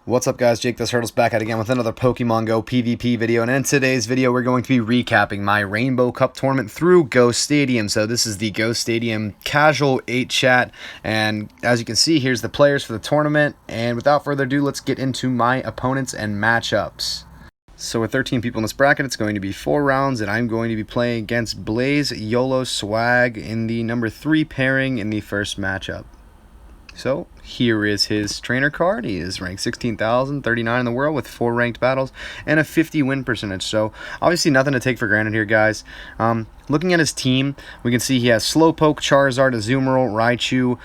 What's up guys, Jake this Hurdle's back at again with another Pokemon Go PvP video, and in today's video we're going to be recapping my Rainbow Cup tournament through Go Stadium. So this is the Go Stadium Casual 8 chat, and as you can see, here's the players for the tournament, and without further ado, let's get into my opponents and matchups. So with 13 people in this bracket, it's going to be 4 rounds, and I'm going to be playing against Blaze YOLO Swag in the number 3 pairing in the first matchup. So here is his trainer card. He is ranked 16,039 in the world with 4 ranked battles and a 50 win percentage. So obviously nothing to take for granted here, guys. Looking at his team, we can see he has Slowpoke, Charizard, Azumarill, Raichu,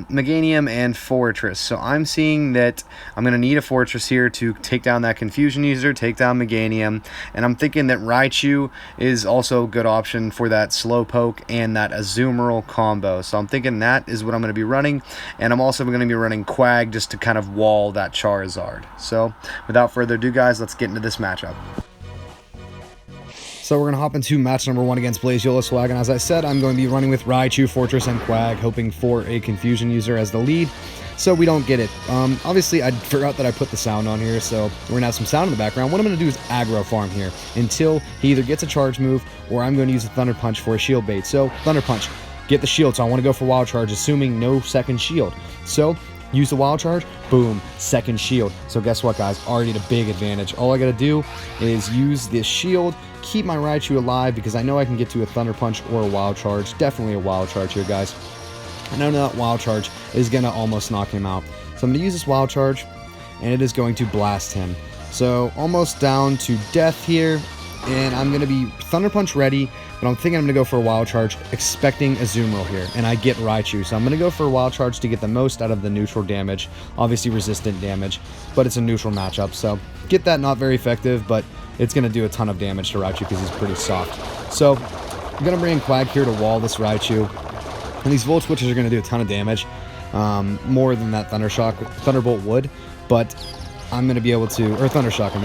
Meganium, and Fortress. So I'm seeing that I'm going to need a Fortress here to take down that Confusion user, take down Meganium, and I'm thinking that Raichu is also a good option for that Slowpoke and that Azumarill combo. So I'm thinking that is what I'm going to be running, and I'm also going to be running Quag just to kind of wall that Charizard. So without further ado, guys, let's get into this matchup. So we're going to hop into match number 1 against Blaze YOLO Swag, and as I said, I'm going to be running with Raichu, Fortress, and Quag, hoping for a Confusion user as the lead, so we don't get it. Obviously, I forgot that I put the sound on here, so we're going to have some sound in the background. What I'm going to do is aggro farm here until he either gets a charge move, or I'm going to use a Thunder Punch for a shield bait. So, Thunder Punch, get the shield, so I want to go for Wild Charge, assuming no second shield. So, use the Wild Charge, boom, second shield. So guess what, guys? Already at a big advantage. All I gotta do is use this shield, keep my Raichu alive, because I know I can get to a Thunder Punch or a Wild Charge. Definitely a Wild Charge here, guys. I know that Wild Charge is gonna almost knock him out. So I'm gonna use this Wild Charge, and it is going to blast him. So almost down to death here, and I'm gonna be Thunder Punch ready, but I'm thinking I'm going to go for a Wild Charge, expecting Azumarill here, and I get Raichu. So I'm going to go for a Wild Charge to get the most out of the neutral damage, obviously resistant damage, but it's a neutral matchup. So get that, not very effective, but it's going to do a ton of damage to Raichu because he's pretty soft. So I'm going to bring in Quag here to wall this Raichu, and these Volt Switches are going to do a ton of damage, more than that Thunderbolt would, but I'm going to be able to, or Thundershock, I'm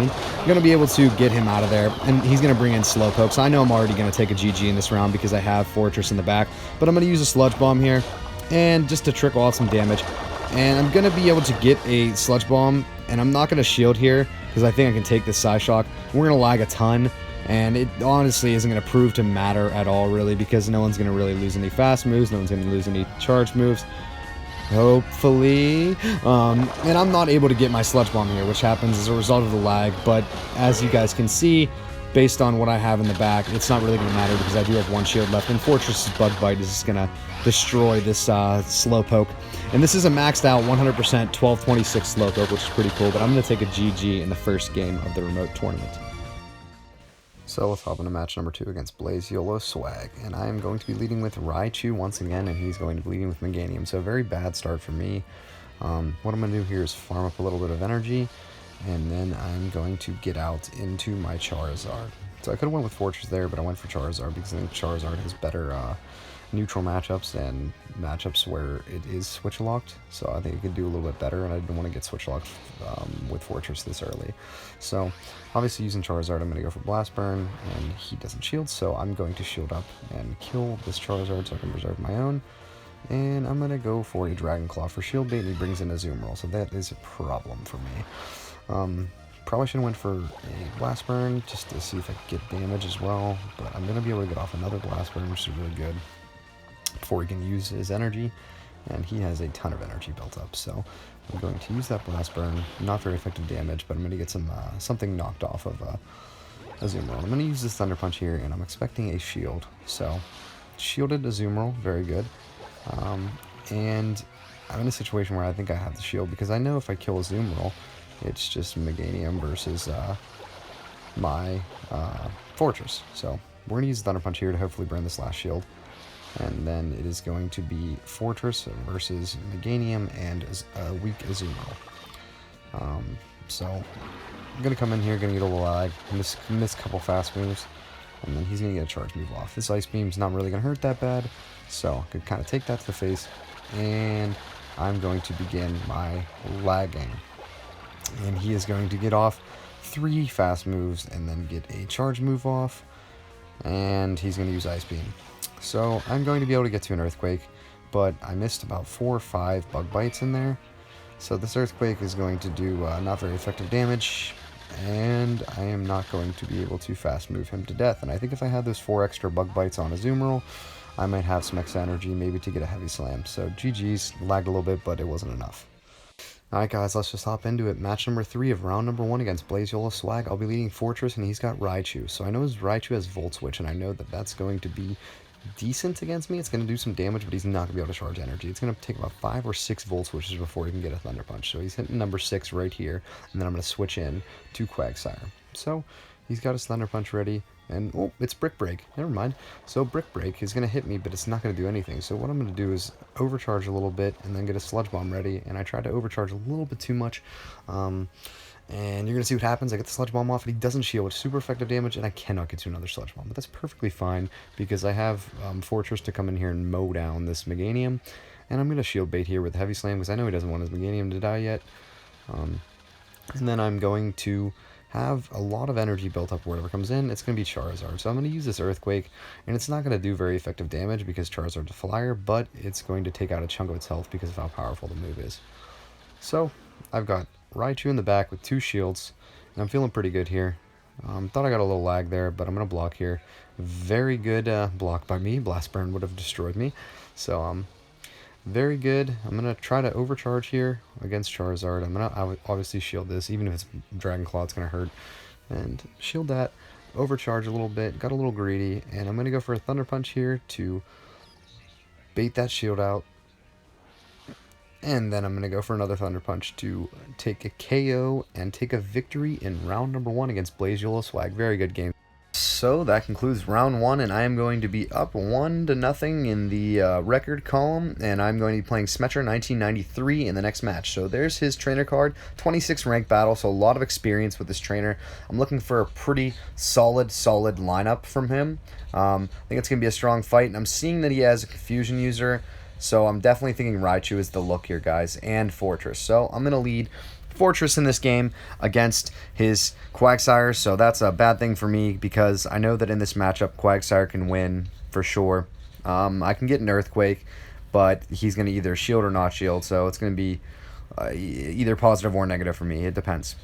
going to be able to get him out of there, and he's going to bring in Slowpoke, so I know I'm already going to take a GG in this round because I have Fortress in the back, but I'm going to use a Sludge Bomb here, and just to trickle off some damage, and I'm going to be able to get a Sludge Bomb, and I'm not going to shield here, because I think I can take this Psyshock. We're going to lag a ton, and it honestly isn't going to prove to matter at all, really, because no one's going to really lose any fast moves, no one's going to lose any charge moves. Hopefully, and I'm not able to get my Sludge Bomb here, which happens as a result of the lag, but as you guys can see, based on what I have in the back, it's not really going to matter because I do have 1 shield left, and Fortress's Bug Bite is just going to destroy this Slowpoke. And this is a maxed out 100% 1226 Slowpoke, which is pretty cool, but I'm going to take a GG in the first game of the remote tournament. So let's hop into match number 2 against Blaze YOLO Swag, and I am going to be leading with Raichu once again, and he's going to be leading with Meganium, so a very bad start for me. What I'm going to do here is farm up a little bit of energy, and then I'm going to get out into my Charizard. So I could have went with Fortress there, but I went for Charizard because I think Charizard has better neutral matchups and matchups where it is switch locked, so I think it could do a little bit better, and I didn't want to get switch locked with Fortress this early. So obviously using Charizard, I'm going to go for Blast Burn, and he doesn't shield, so I'm going to shield up and kill this Charizard so I can preserve my own, and I'm going to go for a Dragon Claw for shield bait, and he brings in Azumarill, so that is a problem for me. Probably should have went for a Blast Burn just to see if I could get damage as well, but I'm going to be able to get off another Blast Burn, which is really good, before he can use his energy, and he has a ton of energy built up, so I'm going to use that Blast Burn. Not very effective damage, but I'm going to get some something knocked off of Azumarill. I'm going to use this Thunder Punch here, and I'm expecting a shield, so shielded Azumarill, very good, and I'm in a situation where I think I have the shield, because I know if I kill Azumarill, it's just Meganium versus my Fortress, so we're going to use Thunder Punch here to hopefully burn this last shield. And then it is going to be Fortress versus Meganium and weak Azumarill. So I'm going to come in here, going to get a little lag, miss a couple fast moves, and then he's going to get a charge move off. This Ice Beam's not really going to hurt that bad, so I could kind of take that to the face, and I'm going to begin my lagging. And he is going to get off 3 fast moves and then get a charge move off, and he's going to use Ice Beam. So I'm going to be able to get to an Earthquake, but I missed about 4 or 5 Bug Bites in there. So this Earthquake is going to do not very effective damage, and I am not going to be able to fast move him to death. And I think if I had those 4 extra bug bites on a Azumarill, I might have some extra energy maybe to get a heavy slam. So GG's, lagged a little bit, but it wasn't enough. Alright guys, let's just hop into it. Match number 3 of round number 1 against Blazeola Swag. I'll be leading Fortress, and he's got Raichu. So I know his Raichu has Volt Switch, and I know that that's going to be decent against me. It's going to do some damage, but he's not going to be able to charge energy. It's going to take about 5 or 6 Volt Switches before he can get a Thunder Punch. So he's hitting number 6 right here, and then I'm going to switch in to Quagsire. So he's got his Thunder Punch ready, and oh, it's Brick Break. Never mind. So Brick Break is going to hit me, but it's not going to do anything. So what I'm going to do is overcharge a little bit, and then get a Sludge Bomb ready, and I tried to overcharge a little bit too much. And you're going to see what happens. I get the Sludge Bomb off, and he doesn't shield, which is super effective damage, and I cannot get to another Sludge Bomb. But that's perfectly fine, because I have Fortress to come in here and mow down this Meganium. And I'm going to Shield Bait here with Heavy Slam, because I know he doesn't want his Meganium to die yet. And then I'm going to have a lot of energy built up wherever comes in. It's going to be Charizard. So I'm going to use this Earthquake, and it's not going to do very effective damage because Charizard's a flyer, but it's going to take out a chunk of its health because of how powerful the move is. So I've got Raichu in the back with 2 shields, and I'm feeling pretty good here. Thought I got a little lag there, but I'm going to block here. Very good block by me. Blast Burn would have destroyed me. So, very good. I'm going to try to overcharge here against Charizard. I'm going to obviously shield this, even if it's Dragon Claw, it's going to hurt. And shield that, overcharge a little bit, got a little greedy, and I'm going to go for a Thunder Punch here to bait that shield out. And then I'm going to go for another Thunder Punch to take a KO and take a victory in round number 1 against Blazeola Swag. Very good game. So that concludes round 1, and I am going to be up 1-0 in the record column, and I'm going to be playing Smetra 1993 in the next match. So there's his trainer card, 26 rank battle, so a lot of experience with this trainer. I'm looking for a pretty solid lineup from him. I think it's going to be a strong fight, and I'm seeing that he has a Confusion user. So I'm definitely thinking Raichu is the look here, guys, and Fortress. So I'm going to lead Fortress in this game against his Quagsire. So that's a bad thing for me because I know that in this matchup, Quagsire can win for sure. I can get an Earthquake, but he's going to either shield or not shield. So it's going to be either positive or negative for me. It depends.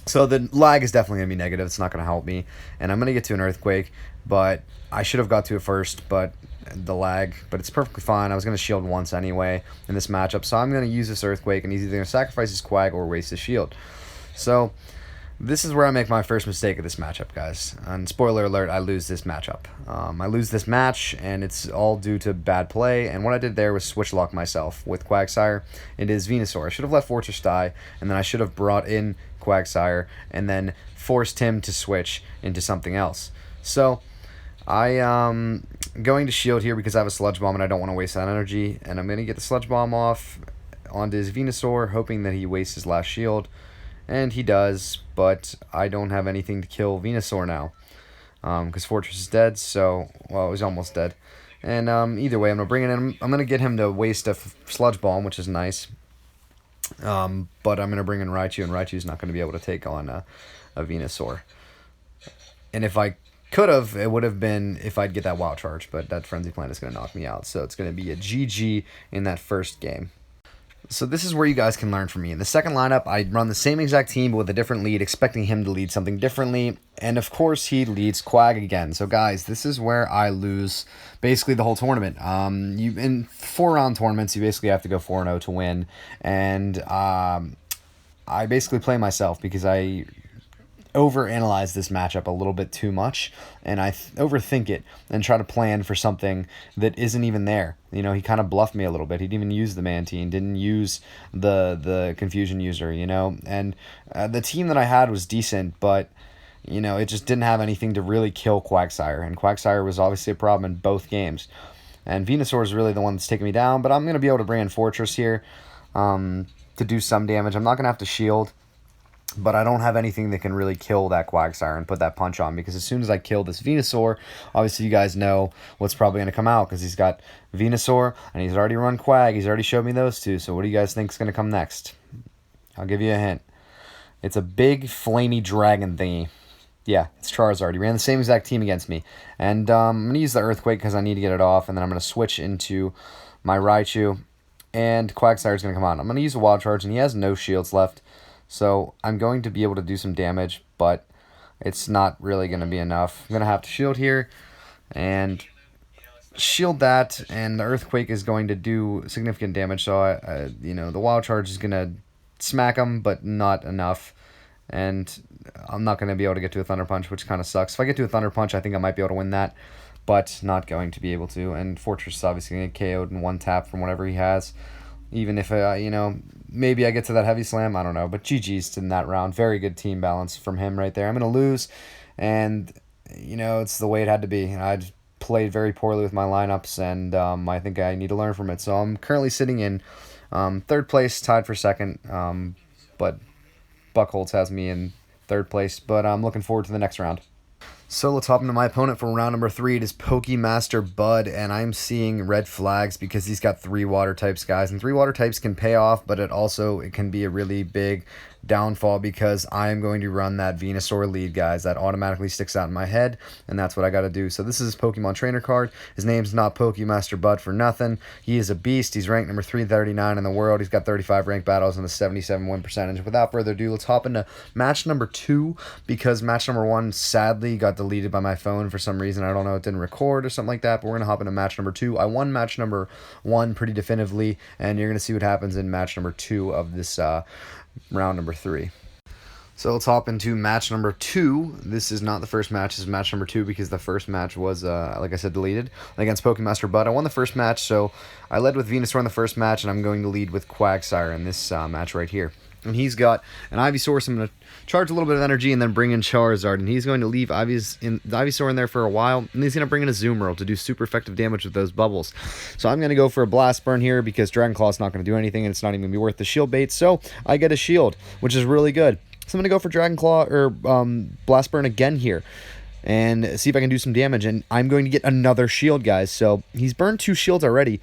So the lag is definitely going to be negative. It's not going to help me. And I'm going to get to an Earthquake, but I should have got to it first, but the lag, but it's perfectly fine. I was going to shield once anyway in this matchup, so I'm going to use this Earthquake, and he's either going to sacrifice his Quag or waste his shield. So this is where I make my first mistake of this matchup, guys. And spoiler alert, I lose this matchup. I lose this match, and it's all due to bad play, and what I did there was switch lock myself with Quagsire into his Venusaur. I should have let Fortress die, and then I should have brought in Quagsire, and then forced him to switch into something else. So I going to shield here because I have a Sludge Bomb and I don't want to waste that energy, and I'm going to get the Sludge Bomb off onto his Venusaur, hoping that he wastes his last shield, and he does, but I don't have anything to kill Venusaur now because Fortress is dead, so, well, it was almost dead. And either way, I'm going to bring it in. I'm going to get him to waste a Sludge Bomb, which is nice, but I'm going to bring in Raichu, and Raichu's not going to be able to take on a Venusaur. And if I could have, it would have been if I'd get that Wild Charge, but that Frenzy Plant is going to knock me out. So it's going to be a GG in that first game. So this is where you guys can learn from me. In the second lineup, I run the same exact team but with a different lead, expecting him to lead something differently. And of course, he leads Quag again. So guys, this is where I lose basically the whole tournament. In 4-round tournaments, you basically have to go 4-0 to win. And I basically play myself because I overanalyze this matchup a little bit too much, and I overthink it and try to plan for something that isn't even there. You know, he kind of bluffed me a little bit. He didn't even use the Mantine, didn't use the Confusion user, you know, and the team that I had was decent, but you know, it just didn't have anything to really kill Quagsire, and Quagsire was obviously a problem in both games. And Venusaur is really the one that's taking me down, but I'm going to be able to bring in Fortress here to do some damage. I'm not going to have to shield, but I don't have anything that can really kill that Quagsire and put that punch on, because as soon as I kill this Venusaur, obviously you guys know what's probably going to come out, because he's got Venusaur, and he's already run Quag. He's already showed me those two, so what do you guys think is going to come next? I'll give you a hint. It's a big, flamey dragon thingy. Yeah, it's Charizard. He ran the same exact team against me. And I'm going to use the Earthquake because I need to get it off, and then I'm going to switch into my Raichu. and Quagsire's going to come on. I'm going to use a Wild Charge, and he has no shields left, so I'm going to be able to do some damage, but it's not really going to be enough. I'm going to have to shield here, and shield that, and the Earthquake is going to do significant damage, so the Wild Charge is going to smack him, but not enough, and I'm not going to be able to get to a Thunder Punch, which kind of sucks. If I get to a Thunder Punch, I think I might be able to win that, but not going to be able to. And Fortress is obviously going to get KO'd in one tap from whatever he has. Even if, maybe I get to that Heavy Slam, I don't know. But GG's in that round. Very good team balance from him right there. I'm going to lose, and, it's the way it had to be. I played very poorly with my lineups, and I think I need to learn from it. So I'm currently sitting in third place, tied for second, but Buckholz has me in third place. But I'm looking forward to the next round. So let's hop into my opponent for round number 3. It is Pokemaster Bud, and I'm seeing red flags because he's got 3 water types, guys. And 3 water types can pay off, but it can be a really big downfall because I am going to run that Venusaur lead, guys. That automatically sticks out in my head, and that's what I got to do. So this is his Pokemon Trainer card. His name's not Pokemaster Bud for nothing. He is a beast. He's ranked number 339 in the world. He's got 35 ranked battles and a 77 win percentage. Without further ado, let's hop into match number 2 because match number 1 sadly got deleted by my phone for some reason. I don't know, it didn't record or something like that, but we're going to hop into match number 2. I won match number 1 pretty definitively, and you're going to see what happens in match number 2 of this round number 3. So let's hop into match number 2. This is not the first match, this is match number 2 because the first match was, like I said, deleted against Pokemaster Bud. I won the first match, so I led with Venusaur in the first match, and I'm going to lead with Quagsire in this match right here. And he's got an Ivysaur, so I'm going to charge a little bit of energy and then bring in Charizard. And he's going to leave the Ivysaur in there for a while, and he's going to bring in a Azumarill to do super effective damage with those bubbles. So I'm going to go for a Blast Burn here because Dragon Claw is not going to do anything, and it's not even going to be worth the shield bait. So I get a shield, which is really good. So I'm going to go for Dragon Claw or Blast Burn again here and see if I can do some damage. And I'm going to get another shield, guys. So he's burned 2 shields already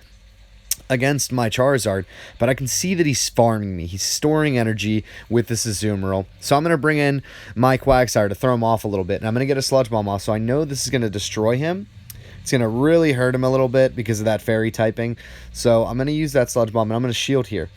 against my Charizard, but I can see that he's farming me. He's storing energy with this Azumarill. So I'm going to bring in my Quagsire to throw him off a little bit, and I'm going to get a Sludge Bomb off, so I know this is going to destroy him. It's going to really hurt him a little bit because of that fairy typing. So I'm going to use that Sludge Bomb, and I'm going to shield here.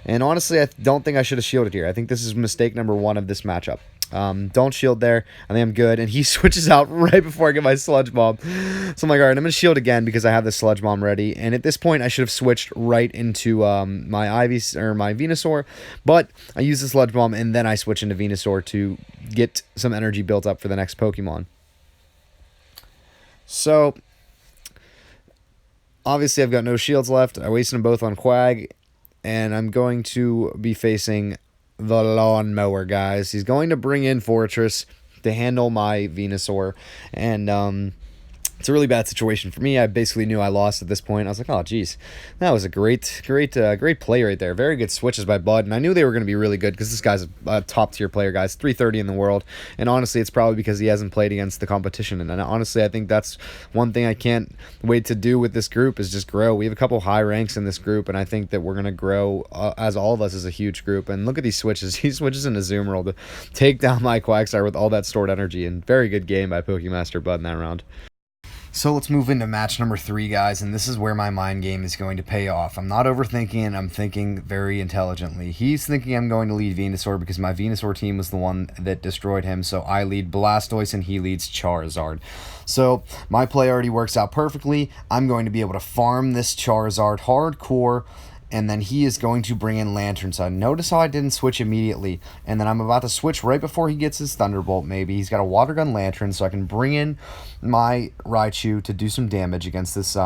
And honestly, I don't think I should have shielded here. I think this is mistake number 1 of this matchup. Don't shield there. I think I'm good. And he switches out right before I get my Sludge Bomb. So I'm like, all right, I'm going to shield again because I have the Sludge Bomb ready. And at this point, I should have switched right into my Venusaur. But I use the Sludge Bomb, and then I switch into Venusaur to get some energy built up for the next Pokemon. So, obviously, I've got no shields left. I wasted them both on Quag. And I'm going to be facing the Lawnmower, guys. He's going to bring in Fortress to handle my Venusaur. And it's a really bad situation for me. I basically knew I lost at this point. I was like, oh, geez. That was a great play right there. Very good switches by Bud. And I knew they were going to be really good because this guy's a top-tier player, guys. 330 in the world. And honestly, it's probably because he hasn't played against the competition. And honestly, I think that's one thing I can't wait to do with this group is just grow. We have a couple high ranks in this group, and I think that we're going to grow as all of us as a huge group. And look at these switches. He switches into Azumarill to take down my Quagsire with all that stored energy. And very good game by Pokemaster Bud in that round. So let's move into match number 3, guys, and this is where my mind game is going to pay off. I'm not overthinking, I'm thinking very intelligently. He's thinking I'm going to lead Venusaur because my Venusaur team was the one that destroyed him, so I lead Blastoise and he leads Charizard. So my play already works out perfectly. I'm going to be able to farm this Charizard hardcore, and then he is going to bring in Lantern Sun. Notice how I didn't switch immediately. And then I'm about to switch right before he gets his Thunderbolt, maybe. He's got a Water Gun Lantern, so I can bring in my Raichu to do some damage against this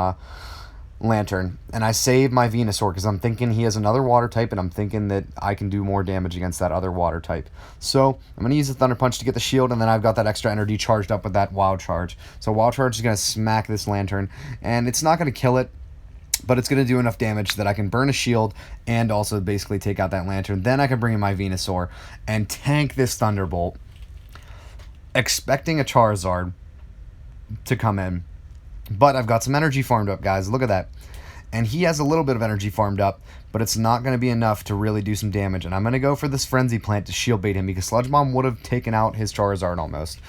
Lantern. And I save my Venusaur because I'm thinking he has another Water type, and I'm thinking that I can do more damage against that other Water type. So I'm going to use the Thunder Punch to get the shield, and then I've got that extra energy charged up with that Wild Charge. So Wild Charge is going to smack this Lantern, and it's not going to kill it, but it's going to do enough damage that I can burn a shield and also basically take out that Lantern. Then I can bring in my Venusaur and tank this Thunderbolt, expecting a Charizard to come in. But I've got some energy farmed up, guys. Look at that. And he has a little bit of energy farmed up, but it's not going to be enough to really do some damage. And I'm going to go for this Frenzy Plant to shield bait him because Sludge Bomb would have taken out his Charizard almost.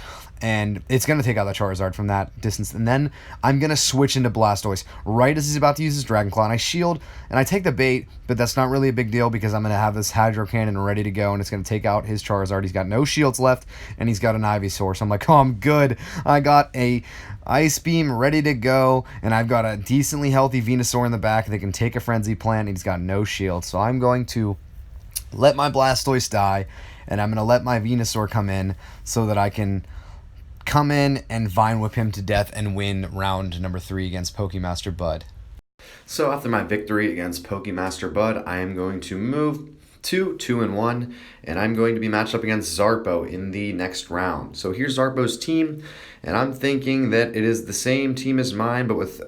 and it's going to take out the Charizard from that distance. And then I'm going to switch into Blastoise right as he's about to use his Dragon Claw, and I shield, and I take the bait, but that's not really a big deal because I'm going to have this Hydro Cannon ready to go, and it's going to take out his Charizard. He's got no shields left, and he's got an Ivysaur, so I'm like, oh, I'm good. I got a Ice Beam ready to go, and I've got a decently healthy Venusaur in the back that can take a Frenzy Plant, and he's got no shield, so I'm going to let my Blastoise die, and I'm going to let my Venusaur come in so that I can come in and Vine Whip him to death and win round number 3 against Pokemaster Bud. So after my victory against Pokemaster Bud, I am going to move to 2-1, and I'm going to be matched up against Zarpo in the next round. So here's Zarpo's team, and I'm thinking that it is the same team as mine, but with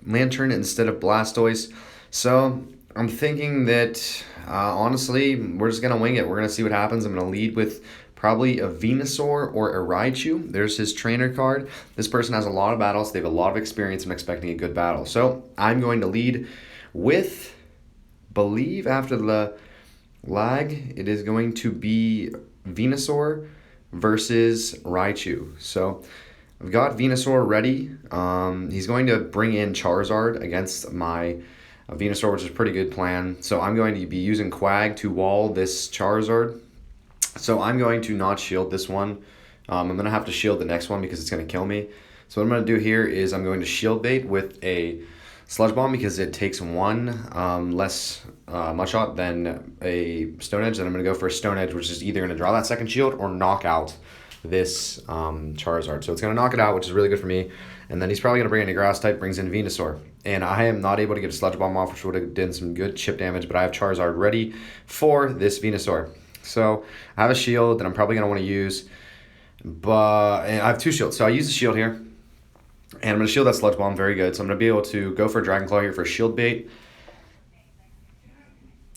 Lantern instead of Blastoise. So I'm thinking that, honestly, we're just going to wing it. We're going to see what happens. I'm going to lead with probably a Venusaur or a Raichu. There's his trainer card. This person has a lot of battles. They have a lot of experience. I'm expecting a good battle. So I'm going to lead with, believe after the lag, it is going to be Venusaur versus Raichu. So I've got Venusaur ready. He's going to bring in Charizard against my Venusaur, which is a pretty good plan. So I'm going to be using Quag to wall this Charizard. So I'm going to not shield this one. I'm going to have to shield the next one because it's going to kill me. So what I'm going to do here is I'm going to shield bait with a Sludge Bomb because it takes one less Mud Shot than a Stone Edge. And I'm going to go for a Stone Edge, which is either going to draw that second shield or knock out this Charizard. So it's going to knock it out, which is really good for me. And then he's probably going to bring in a Grass type, brings in Venusaur. And I am not able to get a Sludge Bomb off, which would have done some good chip damage, but I have Charizard ready for this Venusaur. So I have a shield that I'm probably going to want to use, but I have 2 shields. So I use the shield here, and I'm going to shield that Sludge Bomb very good. So I'm going to be able to go for a Dragon Claw here for a shield bait,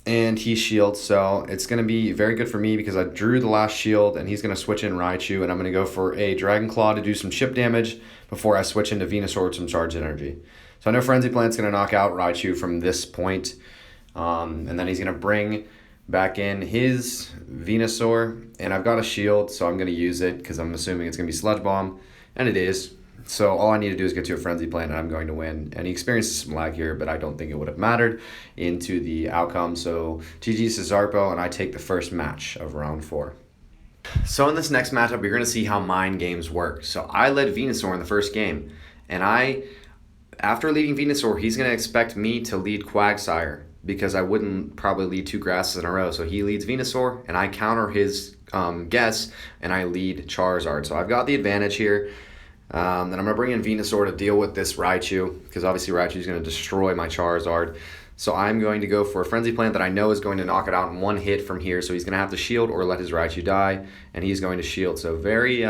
and he shields. So it's going to be very good for me because I drew the last shield, and he's going to switch in Raichu, and I'm going to go for a Dragon Claw to do some chip damage before I switch into Venusaur with some Charged Energy. So I know Frenzy Plant's going to knock out Raichu from this point, and then he's going to bring back in his Venusaur, and I've got a shield, so I'm going to use it because I'm assuming it's going to be Sludge Bomb, and it is. So all I need to do is get to a Frenzy Plant, and I'm going to win. And he experiences some lag here, but I don't think it would have mattered into the outcome. So GG's to Zarpo, and I take the first match of round 4. So in this next matchup, you're going to see how mind games work. So I led Venusaur in the first game, and after leading Venusaur, he's going to expect me to lead Quagsire, because I wouldn't probably lead 2 grasses in a row. So he leads Venusaur, and I counter his guess, and I lead Charizard. So I've got the advantage here. And I'm going to bring in Venusaur to deal with this Raichu, because obviously Raichu is going to destroy my Charizard. So I'm going to go for a Frenzy Plant that I know is going to knock it out in one hit from here. So he's going to have to shield or let his Raichu die, and he's going to shield. So very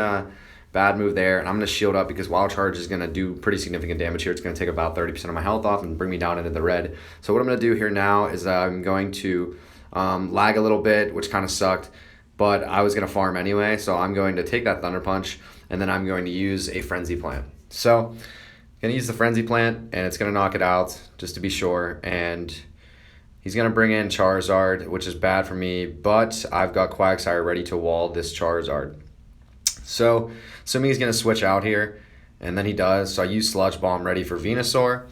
bad move there, and I'm going to shield up because Wild Charge is going to do pretty significant damage here. It's going to take about 30% of my health off and bring me down into the red. So what I'm going to do here now is I'm going to lag a little bit, which kind of sucked, but I was going to farm anyway. So I'm going to take that Thunder Punch, and then I'm going to use a Frenzy Plant. So I'm going to use the Frenzy Plant, and it's going to knock it out just to be sure, and he's going to bring in Charizard, which is bad for me, but I've got Quagsire ready to wall this Charizard. So assuming he's going to switch out here, and then he does. So I use Sludge Bomb ready for Venusaur,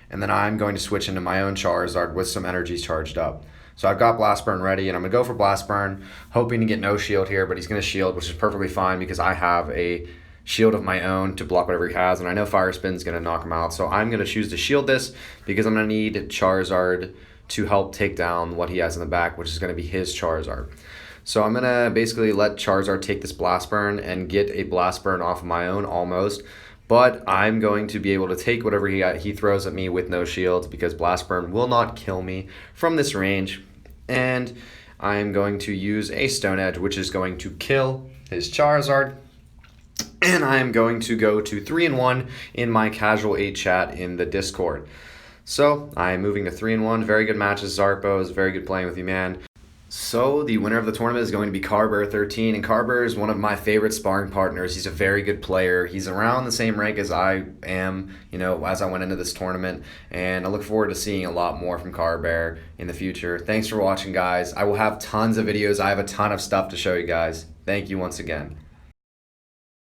and then I'm going to switch into my own Charizard with some energies charged up. So I've got Blast Burn ready, and I'm going to go for Blast Burn, hoping to get no shield here, but he's going to shield, which is perfectly fine because I have a shield of my own to block whatever he has, and I know Fire Spin is going to knock him out. So I'm going to choose to shield this because I'm going to need Charizard to help take down what he has in the back, which is going to be his Charizard. So I'm going to basically let Charizard take this Blast Burn and get a Blast Burn off of my own almost. But I'm going to be able to take whatever he throws at me with no shields because Blast Burn will not kill me from this range. And I'm going to use a Stone Edge, which is going to kill his Charizard. And I'm going to go to 3-1 in my Casual 8 chat in the Discord. So I'm moving to 3-1. Very good matches, Zarpo. Is very good playing with you, man. So the winner of the tournament is going to be CARRBEAR13, and CARRBEAR is one of my favorite sparring partners. He's a very good player. He's around the same rank as I am, as I went into this tournament, and I look forward to seeing a lot more from CARRBEAR in the future. Thanks for watching, guys. I will have tons of videos. I have a ton of stuff to show you guys. Thank you once again.